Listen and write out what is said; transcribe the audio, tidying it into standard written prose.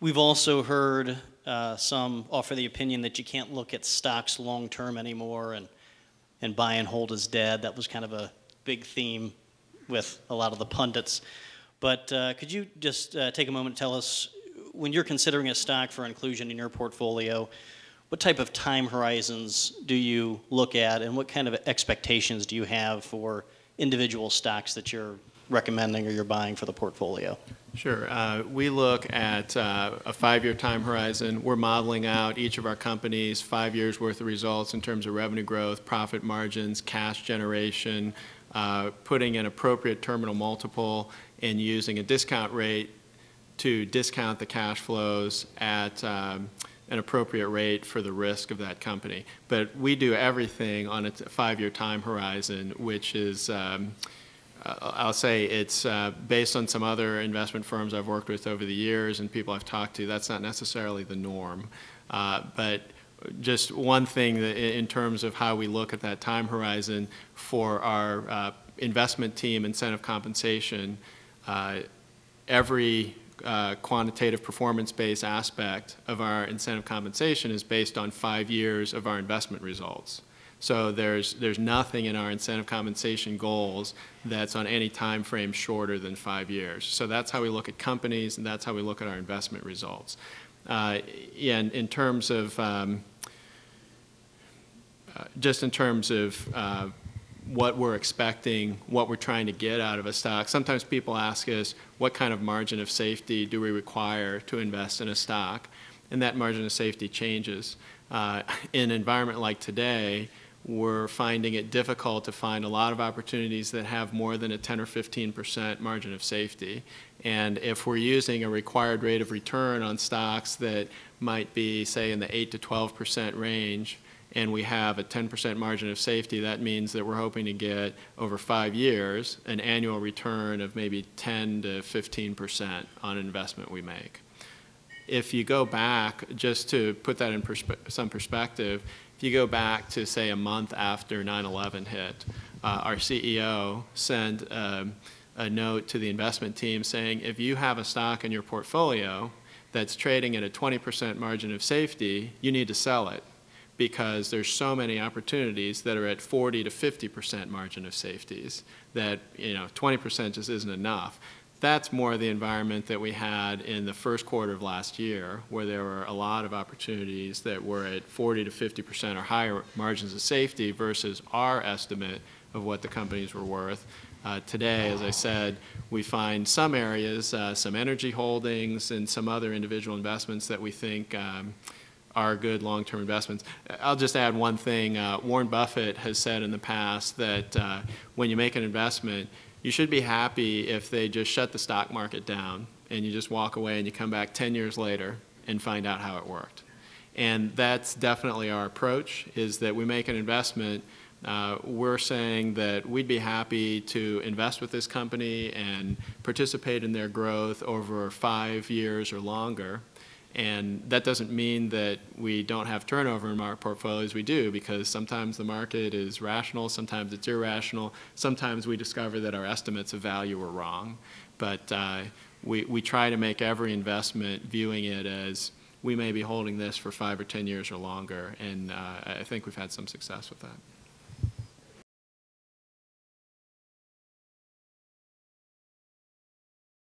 We've also heard some offer the opinion that you can't look at stocks long-term anymore, and buy and hold is dead. That was kind of a big theme with a lot of the pundits. But could you just take a moment and tell us, when you're considering a stock for inclusion in your portfolio, what type of time horizons do you look at, and what kind of expectations do you have for individual stocks that you're recommending or you're buying for the portfolio? Sure. We look at a 5-year time horizon. We're modeling out each of our companies' 5 years worth of results in terms of revenue growth, profit margins, cash generation, putting an appropriate terminal multiple, and using a discount rate to discount the cash flows at an appropriate rate for the risk of that company. But we do everything on a 5-year time horizon, which is I'll say it's based on some other investment firms I've worked with over the years and people I've talked to. That's not necessarily the norm. But just one thing that in terms of how we look at that time horizon for our investment team incentive compensation, every quantitative performance-based aspect of our incentive compensation is based on 5 years of our investment results. So there's nothing in our incentive compensation goals that's on any time frame shorter than 5 years. So that's how we look at companies, and that's how we look at our investment results. And in terms of just in terms of what we're expecting, what we're trying to get out of a stock, sometimes people ask us, what kind of margin of safety do we require to invest in a stock? And that margin of safety changes. In an environment like today, we're finding it difficult to find a lot of opportunities that have more than a 10 or 15% margin of safety. And if we're using a required rate of return on stocks that might be, say, in the 8 to 12% range, and we have a 10% margin of safety, that means that we're hoping to get, over 5 years, an annual return of maybe 10 to 15% on an investment we make. If you go back, just to put that in some perspective, if you go back to, say, a month after 9/11 hit, our CEO sent a note to the investment team saying, if you have a stock in your portfolio that's trading at a 20% margin of safety, you need to sell it, because there's so many opportunities that are at 40 to 50% margin of safeties that 20% just isn't enough. That's more the environment that we had in the first quarter of last year, where there were a lot of opportunities that were at 40 to 50% or higher margins of safety versus our estimate of what the companies were worth. Today, as I said, we find some areas, some energy holdings and some other individual investments that we think are good long-term investments. I'll just add one thing. Warren Buffett has said in the past that when you make an investment, you should be happy if they just shut the stock market down and you just walk away and you come back 10 years later and find out how it worked. And that's definitely our approach, is that we make an investment. We're saying that we'd be happy to invest with this company and participate in their growth over 5 years or longer. And that doesn't mean that we don't have turnover in our portfolios. We do, because sometimes the market is rational, sometimes it's irrational, sometimes we discover that our estimates of value were wrong. But we try to make every investment viewing it as we may be holding this for 5 or 10 years or longer, and I think we've had some success with that.